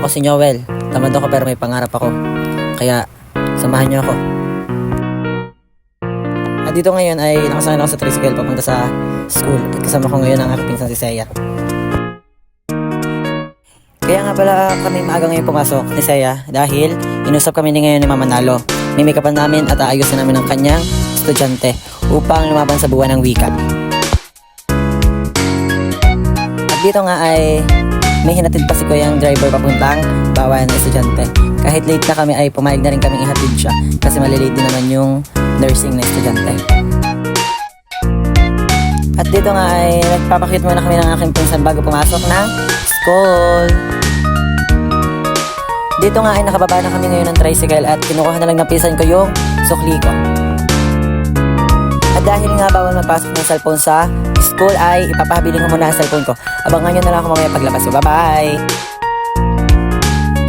Ako si Noel. Tamad ako pero may pangarap ako. Kaya, samahan niyo ako. At dito ngayon ay nakasakay ako sa tricycle papunta sa school. At kasama ko ngayon ang aking pinsan si Seya. Kaya nga pala kami maaga ngayon pumasok ni Seya dahil inusap kami ni ngayon ni Mama Nalo. Mimikapan namin at aayusin namin ang kanyang estudyante upang lumaban sa buwan ng wika. At dito nga ay may hinatid pa si Kuyang driver papuntang bawan ng estudyante. Kahit late na kami ay pumayag na rin kaming ihatid siya kasi malilate din naman yung nursing na estudyante. At dito nga ay nagpapakute muna kami ng aking pinsan bago pumasok ng school. Dito nga ay nakababa na kami ngayon ng tricycle at kinukuha na lang ng pinsan ko yung sukli ko. At dahil nga bawal mapasok ng cellphone sa school ay ipapahabiling ko muna ang cellphone ko. Abangan nyo na lang ako mamaya paglabas ko. Bye-bye!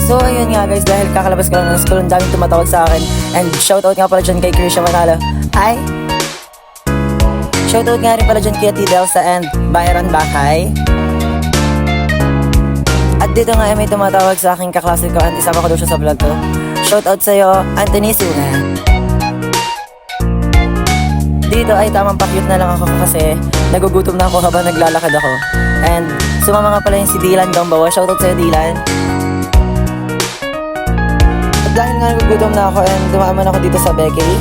So ayun nga guys, dahil kakalabas ko lang ng school, ang daming tumatawag sa akin. And shoutout nga pala dyan kay Krisha Manalo. Ay! Shoutout nga rin pala dyan kay Ate Delsa and Byron Bakay. At dito nga ay may tumatawag sa aking kaklase ko at isama ko daw siya sa vlog ko. Shoutout sa'yo, Anthony Suna. Dito ay tamang pakyut na lang ako kasi nagugutom na ako habang naglalakad ako. And sumama nga pala yung si Dylan Gambawa. Shoutout sa'yo, Dylan. At dahil nga nagugutom na ako and dumaan ako dito sa bakery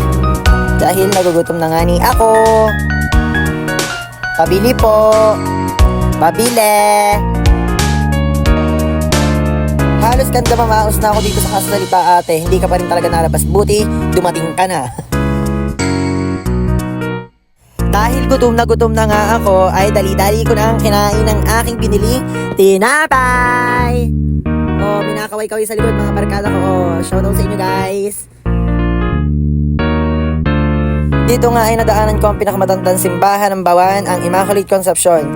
dahil nagugutom na nga ni ako. Pabili po. Pabili. Halos kanda mamaos na ako dito sa kasalita ate. Hindi ka pa rin talaga nalabas. Buti, dumating ka na. Dahil gutom na nga ako, ay dali-dali ko na ang kinain ng aking biniling tinapay. Oh, minakaway-kaway sa likod mga barkada ko. Oh, shoutout sa inyo guys. Dito nga ay nadaanan ko ang pinakamatandang simbahan ng Bawan, ang Immaculate Conception.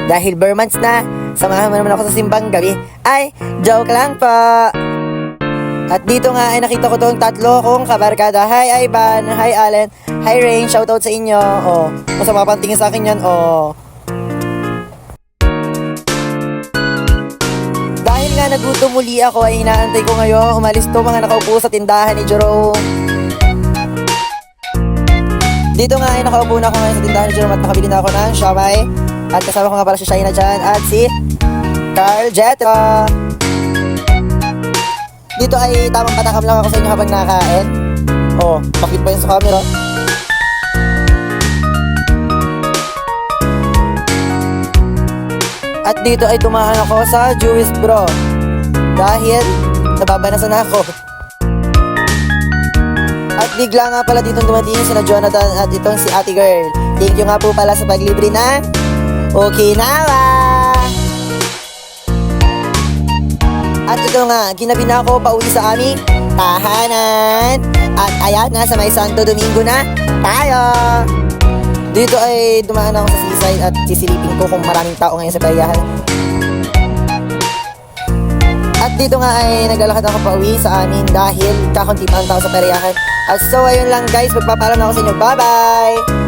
Dahil bare months na, samahan mo naman ako sa simbang gabi. Ay, joke lang po. At dito nga ay nakita ko tong tatlo kong kabarkada. Hi Ivan, hi Allen, hi Rain, shoutout sa inyo. Oh, masama pang tingin sa akin yan. Oh. Dahil nga nagutom muli ako ay inaantay ko ngayon umalis to mga nakaupo sa tindahan ni Jerome. Dito nga ay nakaupo na ako ngayon sa tindahan ni Jerome at nakabili na ako ng siomai. At kasama ko nga pala si Shaina dyan at si Carl Jetro. Dito ay tamang patakam lang ako sa inyo habang nakakain. Oh, bakit pa yun sa camera? At dito ay tumaan ako sa Jewish Bro dahil nababanasan ako. At bigla nga pala dito dumating sina Jonathan at itong si Ate Girl. Thank you nga po pala sa paglibre ng Okinawa. At ito nga, ginabi na ako pauwi sa aming tahanan. At ayan, nasa may Santo Domingo na tayo. Dito ay dumaan ako sa seaside at sisilipin ko kung maraming tao ngayon sa pariyahan. At dito nga ay naglalakad ako pauwi sa amin dahil kakunti pa ang tao sa pariyahan. At so ayun lang guys, magpapaalam na ako sa inyo. Bye bye!